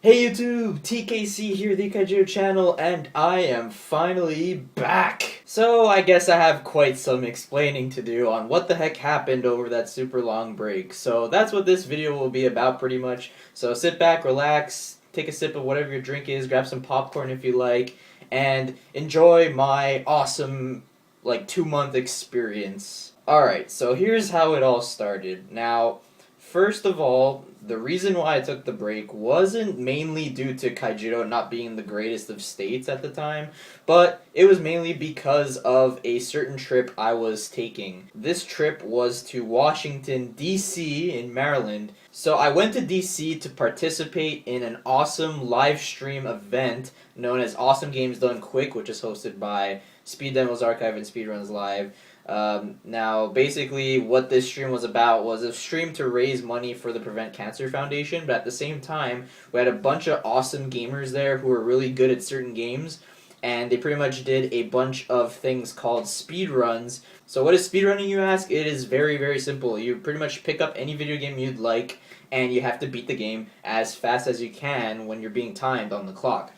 Hey YouTube, TKC here, TheKaijudoChannel, and I am finally back! So I guess I have quite some explaining to do on what the heck happened over that super long break. So that's what this video will be about pretty much. So sit back, relax, take a sip of whatever your drink is, grab some popcorn if you like, and enjoy my awesome, 2-month experience. Alright, so here's how it all started. Now, first of all, the reason why I took the break wasn't mainly due to Kaijudo not being the greatest of states at the time, but it was mainly because of a certain trip I was taking. This trip was to Washington, D.C. in Maryland. So I went to D.C. to participate in an awesome live stream event known as Awesome Games Done Quick, which is hosted by Speed Demo's Archive and Speedruns Live. Now, basically, what this stream was about was a stream to raise money for the Prevent Cancer Foundation, but at the same time, we had a bunch of awesome gamers there who were really good at certain games, and they pretty much did a bunch of things called speedruns. So what is speedrunning, you ask? It is very, very simple. You pretty much pick up any video game you'd like, and you have to beat the game as fast as you can when you're being timed on the clock.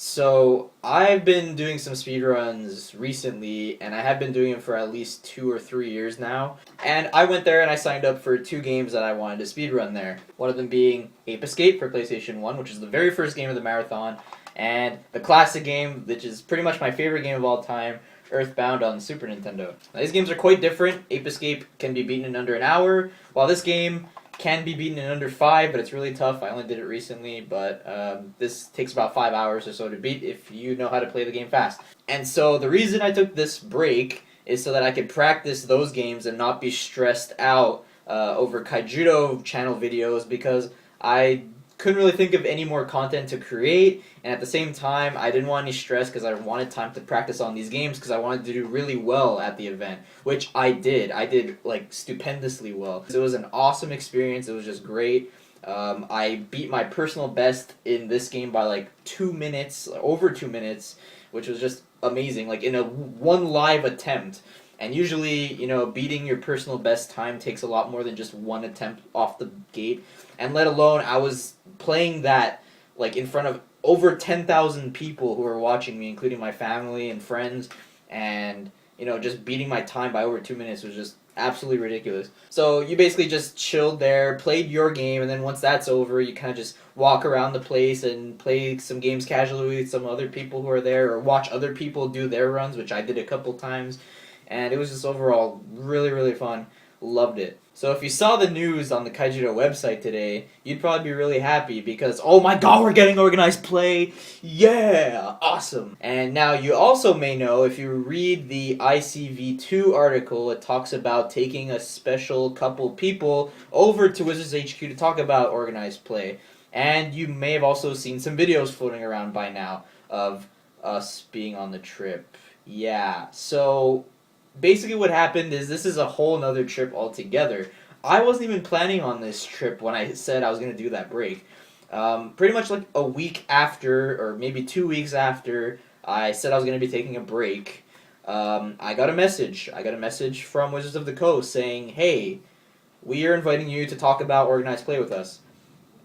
So, I've been doing some speedruns recently, and I have been doing them for at least 2 or 3 years now. And I went there and I signed up for 2 games that I wanted to speedrun there. One of them being Ape Escape for PlayStation 1, which is the very first game of the marathon, and the classic game, which is pretty much my favorite game of all time, Earthbound on Super Nintendo. Now, these games are quite different. Ape Escape can be beaten in under an hour, while this game can be beaten in under 5, but it's really tough. I only did it recently, but this takes about 5 hours or so to beat if you know how to play the game fast. And so the reason I took this break is so that I could practice those games and not be stressed out over Kaijudo channel videos, because I couldn't really think of any more content to create, and at the same time I didn't want any stress because I wanted time to practice on these games because I wanted to do really well at the event, which I did. I did like stupendously well. It was an awesome experience. It was just great. I beat my personal best in this game by like 2 minutes, over 2 minutes, which was just amazing, like in a one live attempt. And usually, you know, beating your personal best time takes a lot more than just one attempt off the gate. And let alone, I was playing that like in front of over 10,000 people who were watching me, including my family and friends. And, you know, just beating my time by over 2 minutes was just absolutely ridiculous. So you basically just chilled there, played your game, and then once that's over, you kind of just walk around the place and play some games casually with some other people who are there, or watch other people do their runs, which I did a couple times. And it was just overall really, really fun. Loved it. So if you saw the news on the Kaijudo website today, you'd probably be really happy because, oh my god, we're getting organized play! Yeah! Awesome! And now you also may know, if you read the ICV2 article, it talks about taking a special couple people over to Wizards HQ to talk about organized play. And you may have also seen some videos floating around by now of us being on the trip. Yeah, so basically what happened is this is a whole nother trip altogether. I wasn't even planning on this trip when I said I was going to do that break. Pretty much like a week after, or maybe 2 weeks after I said I was going to be taking a break, I got a message. I got a message from Wizards of the Coast saying, hey, we are inviting you to talk about organized play with us.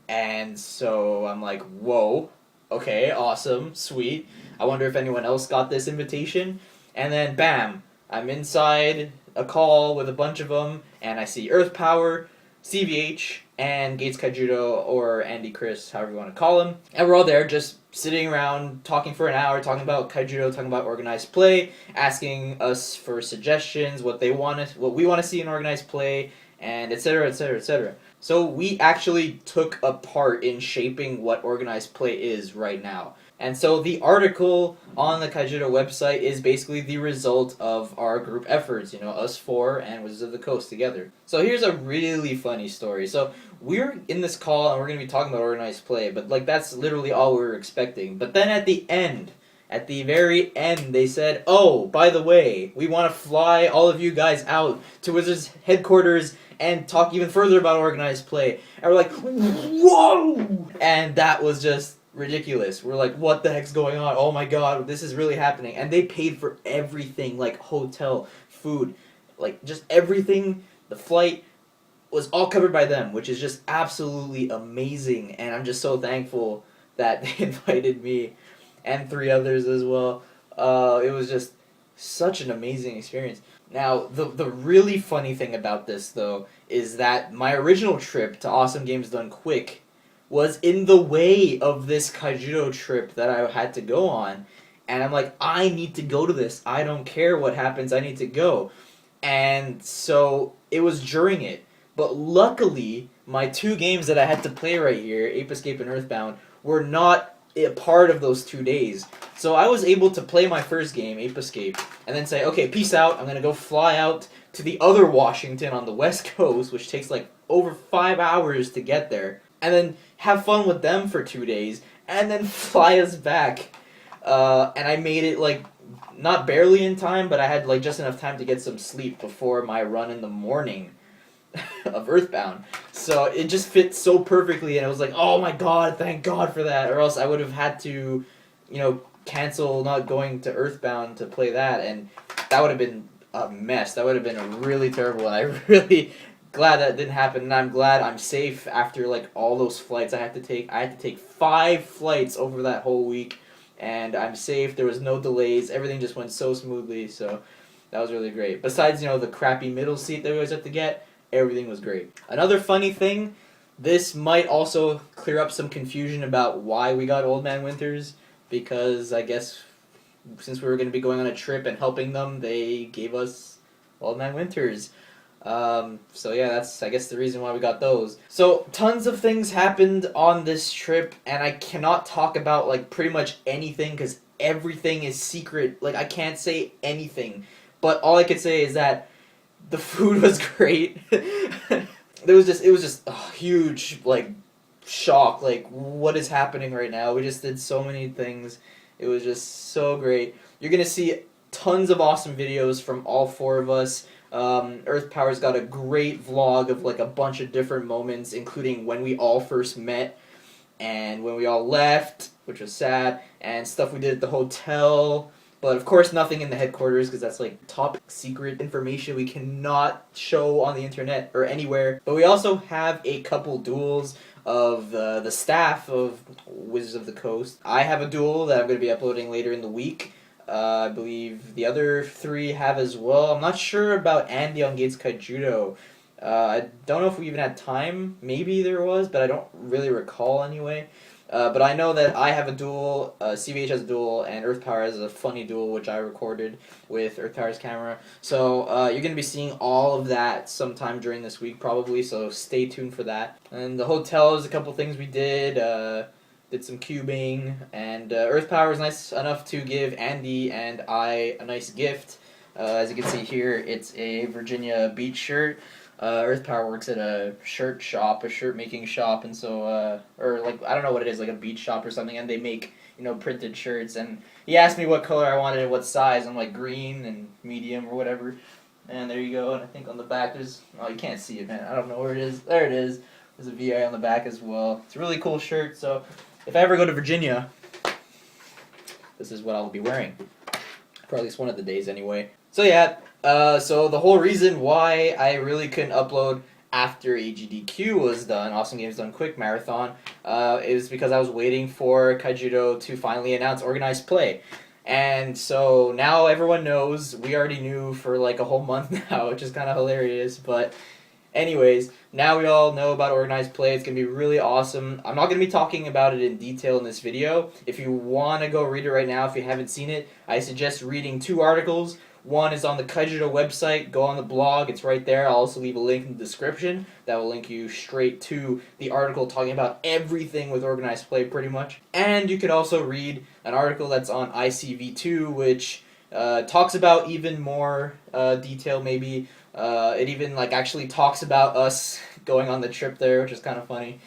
And so I'm like, whoa, okay, awesome, sweet. I wonder if anyone else got this invitation. And then bam, I'm inside a call with a bunch of them, and I see Earth Power, CVH, and Gates Kaijudo, or Andy Chris, however you want to call him. And we're all there just sitting around, talking for an hour, talking about Kaijudo, talking about organized play, asking us for suggestions, what we want to see in organized play, and etc., etc., etc. So we actually took a part in shaping what organized play is right now. And so the article on the Kaijudo website is basically the result of our group efforts, you know, us 4 and Wizards of the Coast together. So here's a really funny story. So we're in this call and we're going to be talking about organized play, but like that's literally all we were expecting. But then at the end, at the very end, they said, oh, by the way, we want to fly all of you guys out to Wizards headquarters and talk even further about organized play. And we're like, whoa! And that was just ridiculous. We're like, what the heck's going on? Oh my god, this is really happening. And they paid for everything, like hotel, food, like just everything. The flight was all covered by them, which is just absolutely amazing. And I'm just so thankful that they invited me and 3 others as well. It was just such an amazing experience. Now, the really funny thing about this, though, is that my original trip to Awesome Games Done Quick was in the way of this Kaijudo trip that I had to go on. And I'm like, I need to go to this. I don't care what happens, I need to go. And so it was during it. But luckily, my 2 games that I had to play right here, Ape Escape and Earthbound, were not a part of those 2 days. So I was able to play my first game, Ape Escape, and then say, okay, peace out, I'm going to go fly out to the other Washington on the West Coast, which takes like over 5 hours to get there, and then have fun with them for 2 days, and then fly us back. And I made it like, not barely in time, but I had like just enough time to get some sleep before my run in the morning of Earthbound. So it just fit so perfectly, and I was like, oh my god, thank God for that, or else I would have had to, cancel not going to Earthbound to play that, and that would have been a mess. That would have been a really terrible, and I'm really glad that didn't happen, and I'm glad I'm safe after like all those flights I had to take. I had to take 5 flights over that whole week, and I'm safe. There was no delays. Everything just went so smoothly, so that was really great. Besides, the crappy middle seat that we always have to get, everything was great. Another funny thing, this might also clear up some confusion about why we got Old Man Winters, because I guess since we were going to be going on a trip and helping them, they gave us Old Man Winters. So yeah, that's, I guess, the reason why we got those. So tons of things happened on this trip, and I cannot talk about like pretty much anything because everything is secret. Like, I can't say anything, but all I could say is that the food was great. It was just a huge like shock. Like, what is happening right now? We just did so many things. It was just so great. You're gonna see tons of awesome videos from all 4 of us. Earth Power's got a great vlog of like a bunch of different moments, including when we all first met and when we all left, which was sad, and stuff we did at the hotel. But of course nothing in the headquarters, because that's like top secret information we cannot show on the internet or anywhere. But we also have a couple duels of the staff of Wizards of the Coast. I have a duel that I'm going to be uploading later in the week. I believe the other 3 have as well. I'm not sure about Andy on Gates Kaijudo. I don't know if we even had time. Maybe there was, but I don't really recall anyway. But I know that I have a duel, CVH has a duel, and Earth Power has a funny duel, which I recorded with Earth Power's camera. So you're going to be seeing all of that sometime during this week, probably, so stay tuned for that. And the hotel is a couple things we did. Did some cubing, and Earth Power was nice enough to give Andy and I a nice gift. As you can see here, it's a Virginia Beach shirt. Earth Power works at a shirt shop, a shirt making shop, and so, or like, I don't know what it is, like a beach shop or something, and they make, printed shirts, and he asked me what color I wanted and what size. I'm like, green and medium or whatever, and there you go. And I think on the back there's, oh, you can't see it, man, I don't know where it is. There it is. There's a VI on the back as well. It's a really cool shirt, so if I ever go to Virginia, this is what I'll be wearing. For at least one of the days anyway. So yeah, so the whole reason why I really couldn't upload after AGDQ was done, Awesome Games Done Quick Marathon, is because I was waiting for Kaijudo to finally announce organized play. And so now everyone knows. We already knew for like a whole month now, which is kind of hilarious, but anyways, now we all know about organized play. It's going to be really awesome. I'm not going to be talking about it in detail in this video. If you want to go read it right now, if you haven't seen it, I suggest reading 2 articles. One is on the Kaijudo website. Go on the blog. It's right there. I'll also leave a link in the description. That will link you straight to the article talking about everything with organized play pretty much. And you could also read an article that's on ICV2, which talks about even more detail maybe. It even like actually talks about us going on the trip there, which is kind of funny.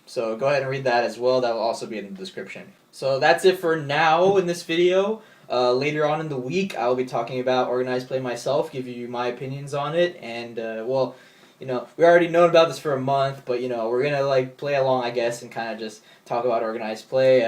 So go ahead and read that as well. That will also be in the description. So that's it for now in this video. Later on in the week, I will be talking about organized play myself, give you my opinions on it, and well, we already known about this for a month, but we're gonna like play along, I guess, and kind of just talk about organized play.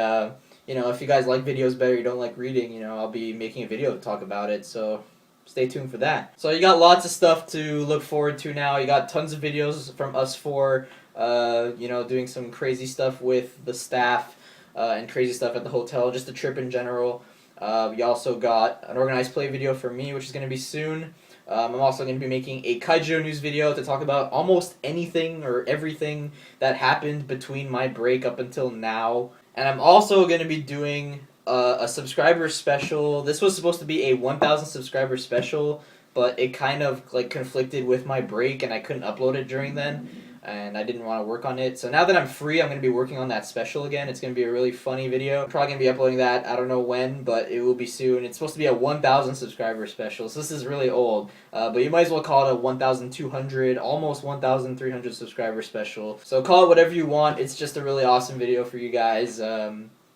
If you guys like videos better, you don't like reading, I'll be making a video to talk about it. So stay tuned for that. So you got lots of stuff to look forward to now. You got tons of videos from us 4, doing some crazy stuff with the staff. and crazy stuff at the hotel, just a trip in general. We also got an organized play video for me, which is going to be soon. I'm also going to be making a Kaijudo news video to talk about almost anything or everything that happened between my break up until now. And I'm also going to be doing a subscriber special. This was supposed to be a 1,000 subscriber special, but it kind of like conflicted with my break and I couldn't upload it during then. And I didn't want to work on it. So now that I'm free, I'm going to be working on that special again. It's going to be a really funny video. I'm probably going to be uploading that, I don't know when, but it will be soon. It's supposed to be a 1,000 subscriber special, so this is really old. But you might as well call it a 1,200, almost 1,300 subscriber special. So call it whatever you want. It's just a really awesome video for you guys.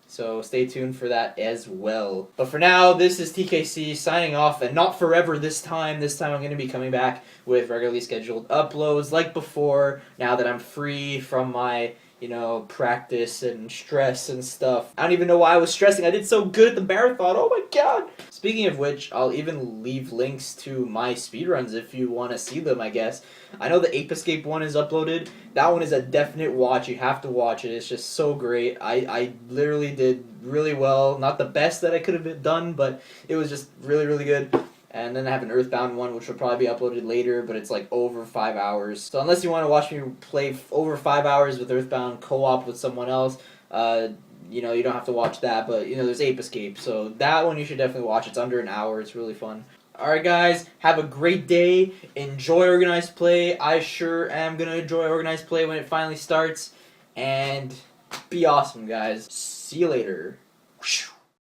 So stay tuned for that as well. But for now, this is TKC signing off, and not forever this time. This time I'm going to be coming back with regularly scheduled uploads like before, now that I'm free from my, practice and stress and stuff. I don't even know why I was stressing. I did so good at the marathon. Oh my god! Speaking of which, I'll even leave links to my speedruns if you want to see them, I guess. I know the Ape Escape one is uploaded. That one is a definite watch. You have to watch it. It's just so great. I literally did really well. Not the best that I could have done, but it was just really, really good. And then I have an Earthbound one, which will probably be uploaded later, but it's like over 5 hours. So unless you want to watch me play over 5 hours with Earthbound co-op with someone else, you don't have to watch that. But, there's Ape Escape. So that one you should definitely watch. It's under an hour. It's really fun. Alright guys, have a great day. Enjoy organized play. I sure am going to enjoy organized play when it finally starts. And be awesome, guys. See you later.